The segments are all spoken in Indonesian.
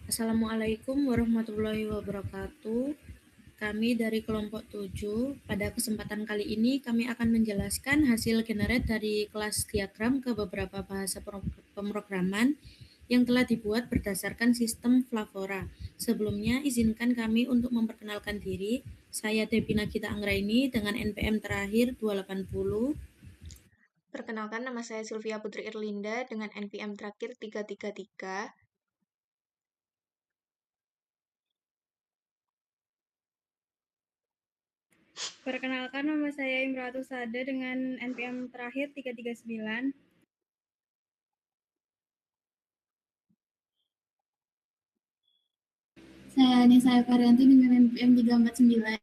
Assalamualaikum warahmatullahi wabarakatuh. Kami dari kelompok 7. Pada kesempatan kali ini kami akan menjelaskan hasil generate dari kelas diagram ke beberapa bahasa pemrograman yang telah dibuat berdasarkan sistem Flavora. Sebelumnya izinkan kami untuk memperkenalkan diri. Saya Devina Gita Anggraini dengan NPM terakhir 280. Perkenalkan, nama saya Sylvia Putri Irlinda dengan NPM terakhir 333. Perkenalkan, nama saya Imratu Sade dengan NPM terakhir 339. Saya Anissa Varianti dengan NPM 349.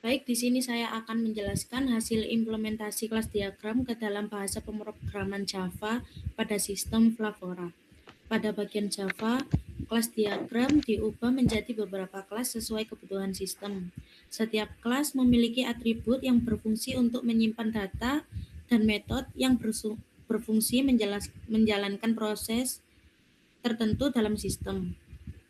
Baik, di sini saya akan menjelaskan hasil implementasi kelas diagram ke dalam bahasa pemrograman Java pada sistem Flavora. Pada bagian Java, kelas diagram diubah menjadi beberapa kelas sesuai kebutuhan sistem. Setiap kelas memiliki atribut yang berfungsi untuk menyimpan data dan metode yang berfungsi menjalankan proses tertentu dalam sistem.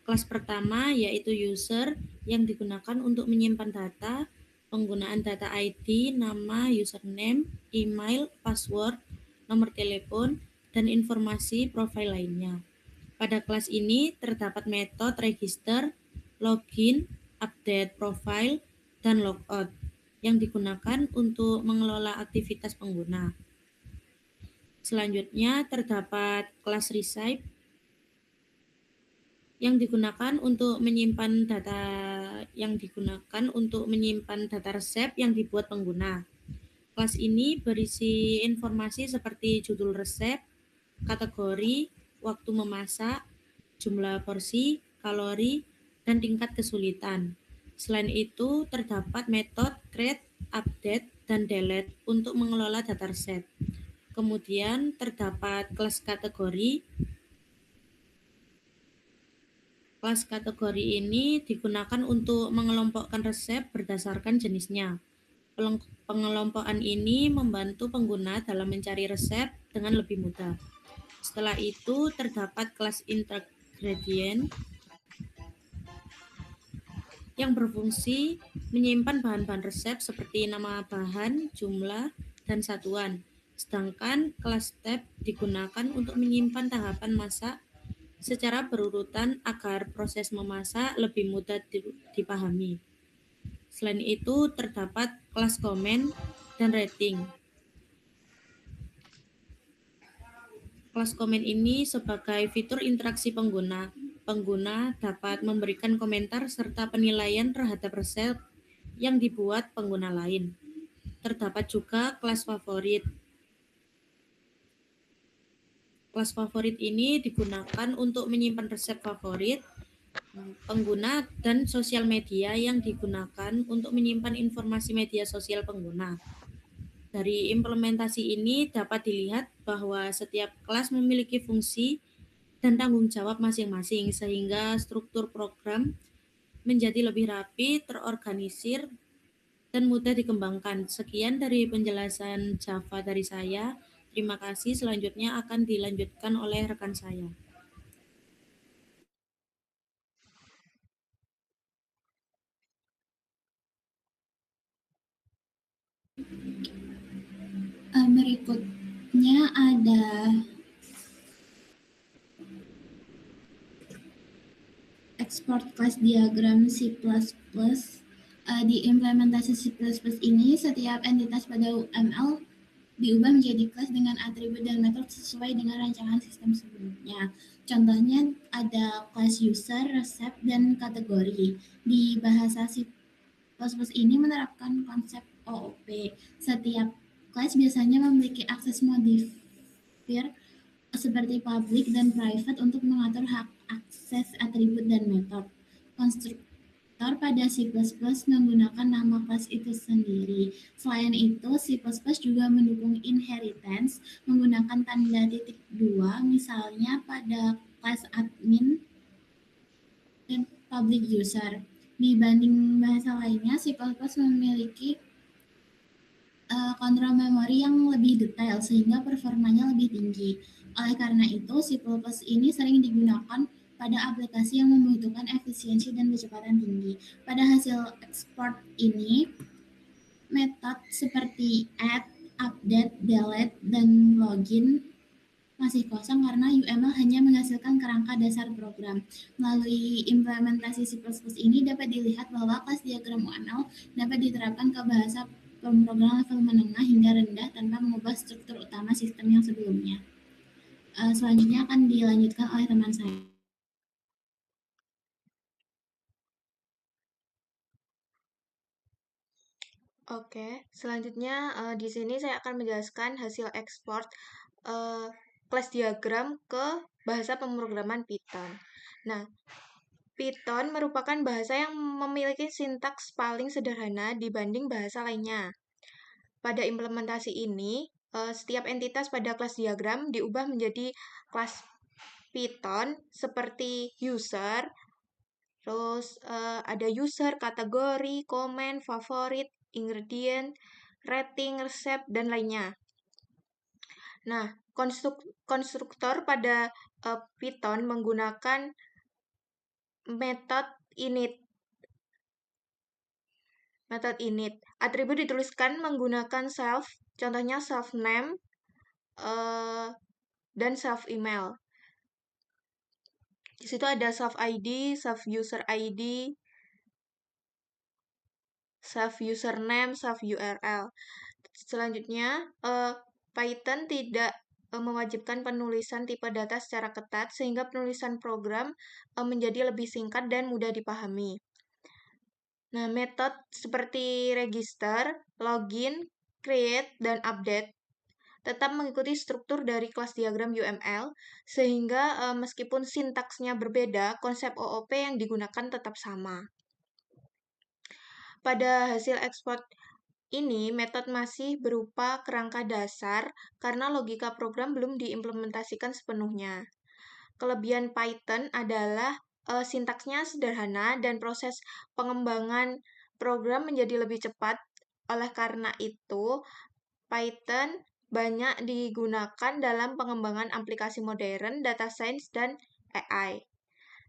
Kelas pertama yaitu user yang digunakan untuk menyimpan data, penggunaan data ID, nama, username, email, password, nomor telepon, dan informasi profil lainnya. Pada kelas ini terdapat metode register, login, update profile, dan logout yang digunakan untuk mengelola aktivitas pengguna. Selanjutnya terdapat kelas receive yang digunakan untuk menyimpan data resep yang dibuat pengguna. Kelas ini berisi informasi seperti judul resep, kategori, waktu memasak, jumlah porsi, kalori, dan tingkat kesulitan. Selain itu, terdapat metode create, update, dan delete untuk mengelola data resep. Kemudian terdapat kelas kategori. Kelas kategori ini digunakan untuk mengelompokkan resep berdasarkan jenisnya. Pengelompokan ini membantu pengguna dalam mencari resep dengan lebih mudah. Setelah itu terdapat kelas ingredient yang berfungsi menyimpan bahan-bahan resep seperti nama bahan, jumlah, dan satuan. Sedangkan kelas step digunakan untuk menyimpan tahapan masak secara berurutan agar proses memasak lebih mudah dipahami. Selain itu, terdapat kelas komen dan rating. Kelas komen ini sebagai fitur interaksi pengguna. Pengguna dapat memberikan komentar serta penilaian terhadap resep yang dibuat pengguna lain. Terdapat juga kelas favorit. Kelas favorit ini digunakan untuk menyimpan resep favorit pengguna dan sosial media yang digunakan untuk menyimpan informasi media sosial pengguna. Dari implementasi ini dapat dilihat bahwa setiap kelas memiliki fungsi dan tanggung jawab masing-masing sehingga struktur program menjadi lebih rapi, terorganisir, dan mudah dikembangkan. Sekian dari penjelasan Java dari saya. Terima kasih. Selanjutnya akan dilanjutkan oleh rekan saya. Berikutnya ada export class diagram C++. Di implementasi C++ ini, setiap entitas pada UML diubah menjadi kelas dengan atribut dan metode sesuai dengan rancangan sistem sebelumnya. Contohnya ada kelas user, resep, dan kategori. Di bahasa C++ ini menerapkan konsep OOP. Setiap kelas biasanya memiliki akses modifier seperti public dan private untuk mengatur hak akses atribut dan metode. Konstruktor pada C++ menggunakan nama kelas itu sendiri. Selain itu, C++ juga mendukung inheritance menggunakan tanda titik dua, misalnya pada kelas admin dan public user. Dibanding bahasa lainnya, C++ memiliki kontrol memori yang lebih detail sehingga performanya lebih tinggi. Oleh karena itu, C++ ini sering digunakan pada aplikasi yang membutuhkan efisiensi dan kecepatan tinggi. Pada hasil ekspor ini, metode seperti add, update, delete, dan login masih kosong karena UML hanya menghasilkan kerangka dasar program. Melalui implementasi C++ ini dapat dilihat bahwa kelas diagram UML dapat diterapkan ke bahasa pemrograman level menengah hingga rendah tanpa mengubah struktur utama sistem yang sebelumnya. Selanjutnya akan dilanjutkan oleh teman saya. Oke, selanjutnya di sini saya akan menjelaskan hasil ekspor kelas diagram ke bahasa pemrograman Python. Nah, Python merupakan bahasa yang memiliki sintaks paling sederhana dibanding bahasa lainnya. Pada implementasi ini, setiap entitas pada kelas diagram diubah menjadi kelas Python seperti user, terus ada user, kategori, comment, favorit, ingredient, rating, resep, dan lainnya. Nah, konstruktor pada Python menggunakan metode init. Atribut dituliskan menggunakan self, contohnya self name dan self email. Di situ ada self ID, self user ID, self username, self URL. Selanjutnya, Python tidak mewajibkan penulisan tipe data secara ketat sehingga penulisan program menjadi lebih singkat dan mudah dipahami. Nah, metode seperti register, login, create, dan update tetap mengikuti struktur dari kelas diagram UML, sehingga meskipun sintaksnya berbeda, konsep OOP yang digunakan tetap sama. Pada hasil ekspor ini, metode masih berupa kerangka dasar karena logika program belum diimplementasikan sepenuhnya. Kelebihan Python adalah sintaksnya sederhana dan proses pengembangan program menjadi lebih cepat. Oleh karena itu, Python banyak digunakan dalam pengembangan aplikasi modern, data science, dan AI.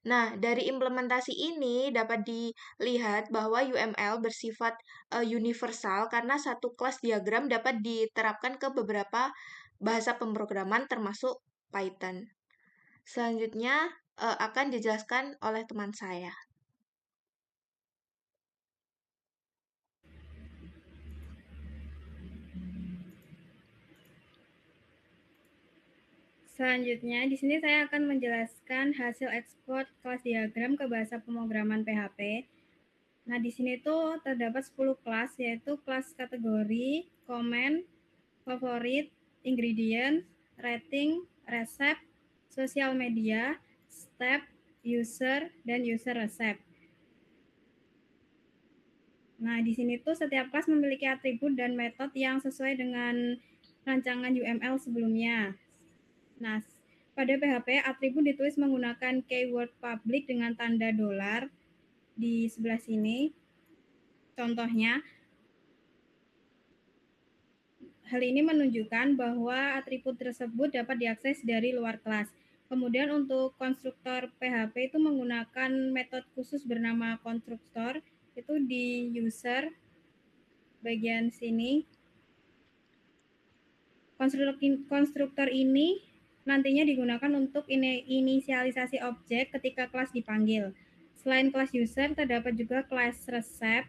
Nah, dari implementasi ini dapat dilihat bahwa UML bersifat universal karena satu kelas diagram dapat diterapkan ke beberapa bahasa pemrograman termasuk Python. Selanjutnya akan dijelaskan oleh teman saya. Selanjutnya, di sini saya akan menjelaskan hasil ekspor kelas diagram ke bahasa pemrograman PHP. Nah, di sini tuh terdapat 10 kelas, yaitu kelas kategori, comment, favorit, ingredient, rating, resep, sosial media, step, user, dan user resep. Nah, di sini tuh setiap kelas memiliki atribut dan metode yang sesuai dengan rancangan UML sebelumnya. Nah, pada PHP, atribut ditulis menggunakan keyword public dengan tanda $. Di sebelah sini, contohnya, hal ini menunjukkan bahwa atribut tersebut dapat diakses dari luar kelas. Kemudian untuk konstruktor PHP itu menggunakan metode khusus bernama konstruktor, itu di user bagian sini. Konstruktor ini nantinya digunakan untuk inisialisasi objek ketika kelas dipanggil. Selain kelas user, terdapat juga kelas resep.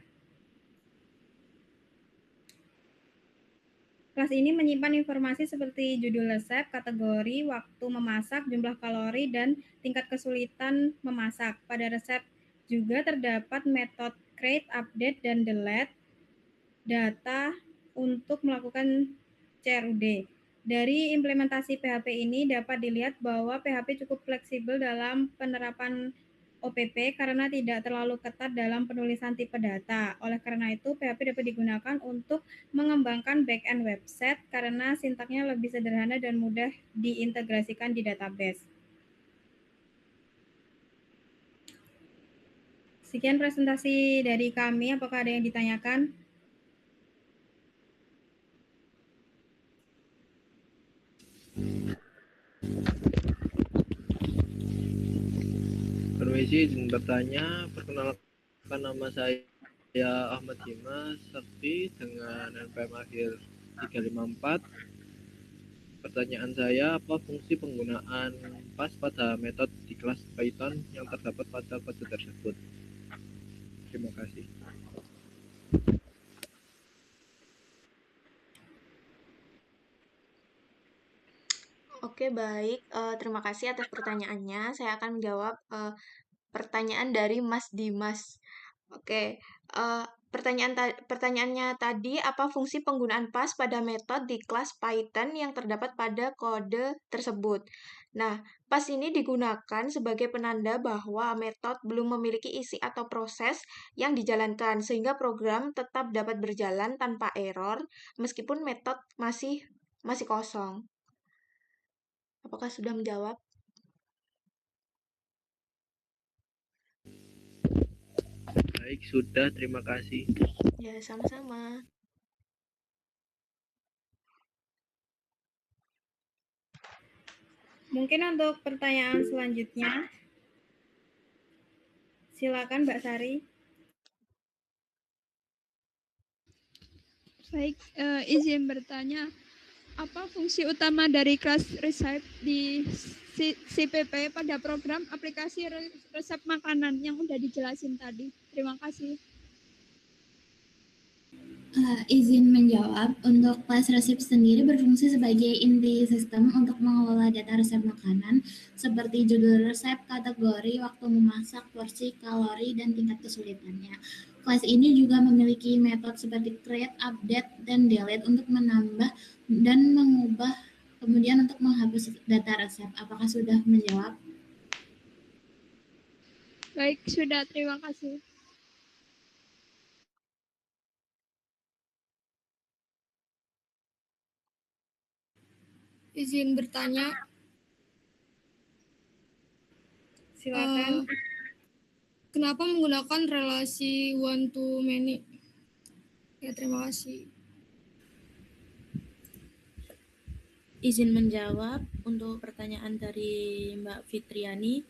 Kelas ini menyimpan informasi seperti judul resep, kategori, waktu memasak, jumlah kalori, dan tingkat kesulitan memasak. Pada resep juga terdapat metode create, update, dan delete data untuk melakukan CRUD. Dari implementasi PHP ini dapat dilihat bahwa PHP cukup fleksibel dalam penerapan OPP karena tidak terlalu ketat dalam penulisan tipe data. Oleh karena itu, PHP dapat digunakan untuk mengembangkan back-end website karena sintaknya lebih sederhana dan mudah diintegrasikan di database. Sekian presentasi dari kami. Apakah ada yang ditanyakan? Permisi, izin bertanya. Perkenalkan, nama saya Ahmad Dimas Sakti dengan NPM akhir 354. Pertanyaan saya, apa fungsi penggunaan PAS pada metode di kelas Python yang terdapat pada kode tersebut? Terima kasih. Oke, baik. Terima kasih atas pertanyaannya. Saya akan menjawab pertanyaan dari Mas Dimas. Oke, pertanyaannya tadi, apa fungsi penggunaan PAS pada metode di kelas Python yang terdapat pada kode tersebut? Nah, PAS ini digunakan sebagai penanda bahwa metode belum memiliki isi atau proses yang dijalankan, sehingga program tetap dapat berjalan tanpa error meskipun metode masih kosong. Apakah sudah menjawab? Baik, sudah. Terima kasih. Ya, sama-sama. Mungkin untuk pertanyaan selanjutnya, silakan Mbak Sari. Baik, izin bertanya, apa fungsi utama dari kelas resep di CPP pada program aplikasi resep makanan yang udah dijelasin tadi? Terima kasih. Izin menjawab, untuk kelas resep sendiri berfungsi sebagai inti sistem untuk mengelola data resep makanan seperti judul resep, kategori, waktu memasak, porsi, kalori, dan tingkat kesulitannya. Kelas ini juga memiliki metode seperti create, update, dan delete untuk menambah dan mengubah, kemudian untuk menghapus data resep. Apakah sudah menjawab? Baik, sudah. Terima kasih. Izin bertanya. Silakan. Kenapa menggunakan relasi one to many? Ya, terima kasih. Izin menjawab untuk pertanyaan dari Mbak Fitriani.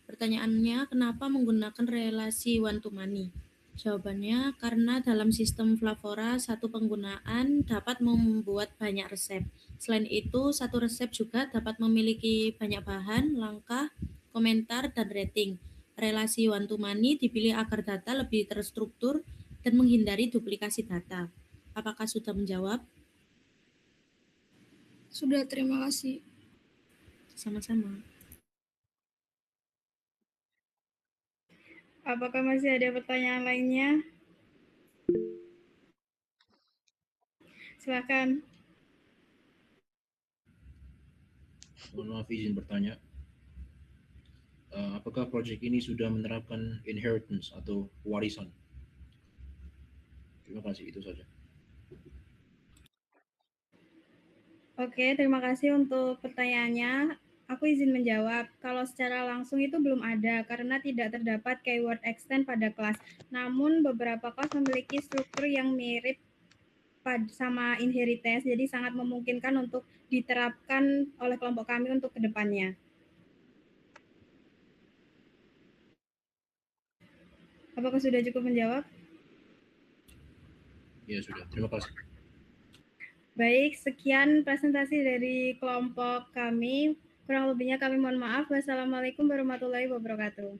Pertanyaannya, kenapa menggunakan relasi one to many? Jawabannya, karena dalam sistem Flavora, satu penggunaan dapat membuat banyak resep. Selain itu, satu resep juga dapat memiliki banyak bahan, langkah, komentar, dan rating. Relasi one to many dipilih agar data lebih terstruktur dan menghindari duplikasi data. Apakah sudah menjawab? Sudah, terima kasih. Sama-sama. Apakah masih ada pertanyaan lainnya? Silakan. Mohon maaf, izin bertanya. Apakah proyek ini sudah menerapkan inheritance atau warisan? Terima kasih, itu saja. Oke, terima kasih untuk pertanyaannya. Aku izin menjawab. Kalau secara langsung itu belum ada karena tidak terdapat keyword extend pada kelas. Namun beberapa kelas memiliki struktur yang mirip sama inheritance, jadi sangat memungkinkan untuk diterapkan oleh kelompok kami untuk kedepannya. Apakah sudah cukup menjawab? Ya, sudah. Terima kasih. Baik, sekian presentasi dari kelompok kami. Kurang lebihnya kami mohon maaf. Wassalamualaikum warahmatullahi wabarakatuh.